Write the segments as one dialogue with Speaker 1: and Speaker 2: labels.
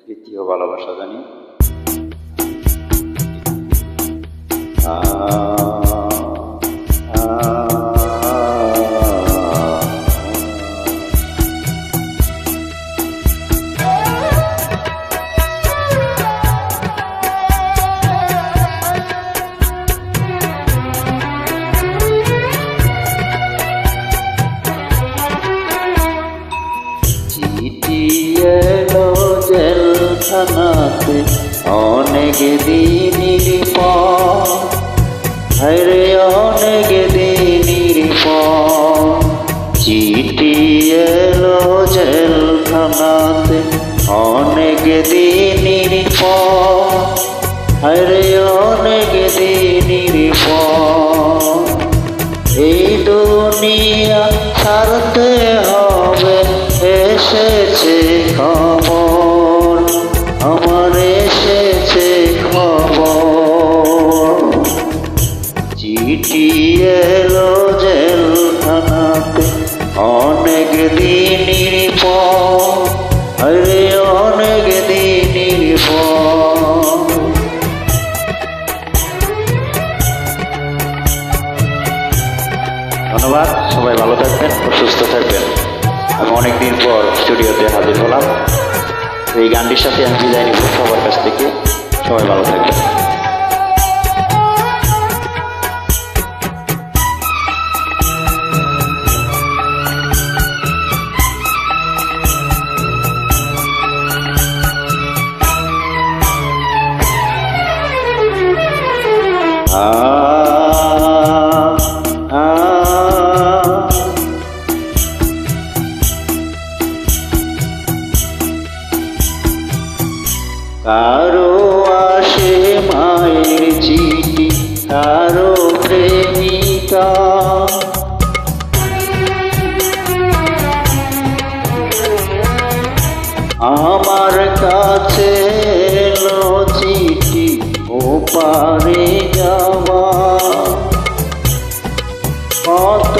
Speaker 1: প্রীতি ও ভালোবাসা জানি। চিঠি এলো জেলখানাতে অনেক দিনের পর, হরে অনেক দিনের পর। চিঠি এলো জেলখানাতে অনেক দিনের পর, হরে অনেক দিনের পর। এই দুনিয়া ছাড়তে হবে, এসেছে খবর, আমার এসেছে খবর। চিঠি এলো জেলখানাতে অনেক দিনের পর, আরে অনেক দিনের পর। ধন্যবাদ, সবাই ভালো থাকবেন ও সুস্থ থাকবেন। আমি অনেকদিন পর স্টুডিওতে হাজির হলাম। এই গানটির সাথে আমি বিদায় নিব সবার কাছ থেকে। সবাই ভালো থাকবেন। কারো আসে মায়ের চিঠি, কারো প্রেমিকা, আমার কাছে এলো চিঠি ওপারে যাওয়া। কত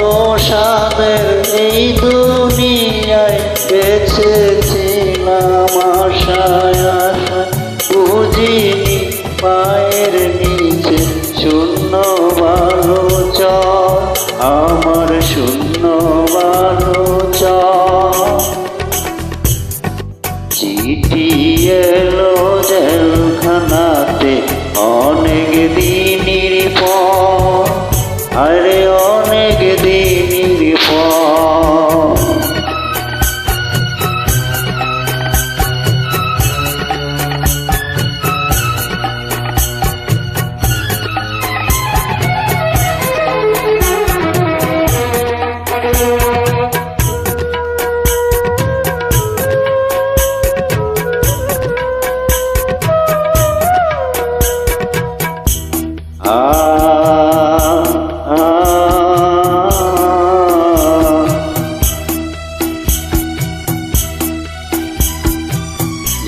Speaker 1: সাদের এই দুনিয়ায় বেঁচেছিলাম আশায় আশায়, বুঝিনি পায়ের নিচে শূন্য বালো চর, আমার শূন্য বালো চর। চিঠি এলো জেলখানাতে অনেক দিনের পর, আরে অনেক দিনের পর।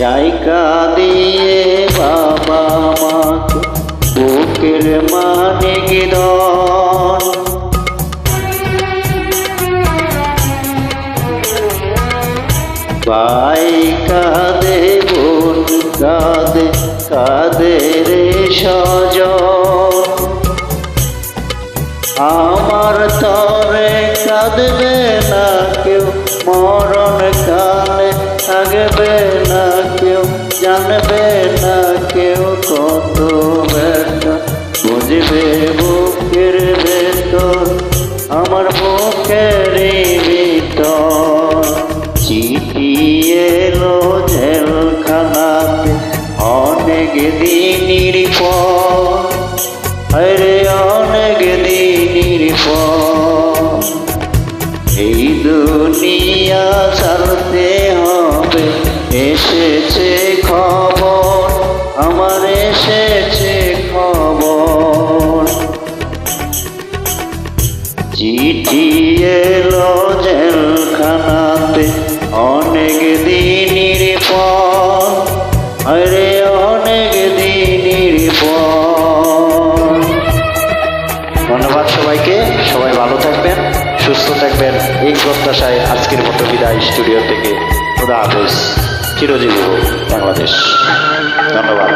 Speaker 1: জায়গা দিয়ে বাবা মাকে বুকের মানে গিদন, ভাই কাঁদে বোন কাঁদে, কাঁদে রে সজন। আমার তরে কাঁদবে না কেউ, মরণ কালে থাকবে না কেউ, জানবে না কেউ কত ব্যথা, বুঝবে বুকের ভেতর, আমার বুকের ভিতর। চিঠি এলো জেলখানাতে অনেক দিনের পর, আরে অনেক দিনের পর। এই দুনিয়া ছাড়তে হবে, এসেছে খবর, আমার এসেছে খবর। চিঠি এলো জেলখানাতে অনেক দিনের পর, আরে অনেক দিনের পর। ধন্যবাদ সবাইকে, সবাই ভালো থাকবেন, সুস্থ থাকবেন, এই প্রত্যাশায় আজকের মতো বিদায় স্টুডিও থেকে। খুদা হাফেজ। চিরজীবী হোক বাংলাদেশ। ধন্যবাদ।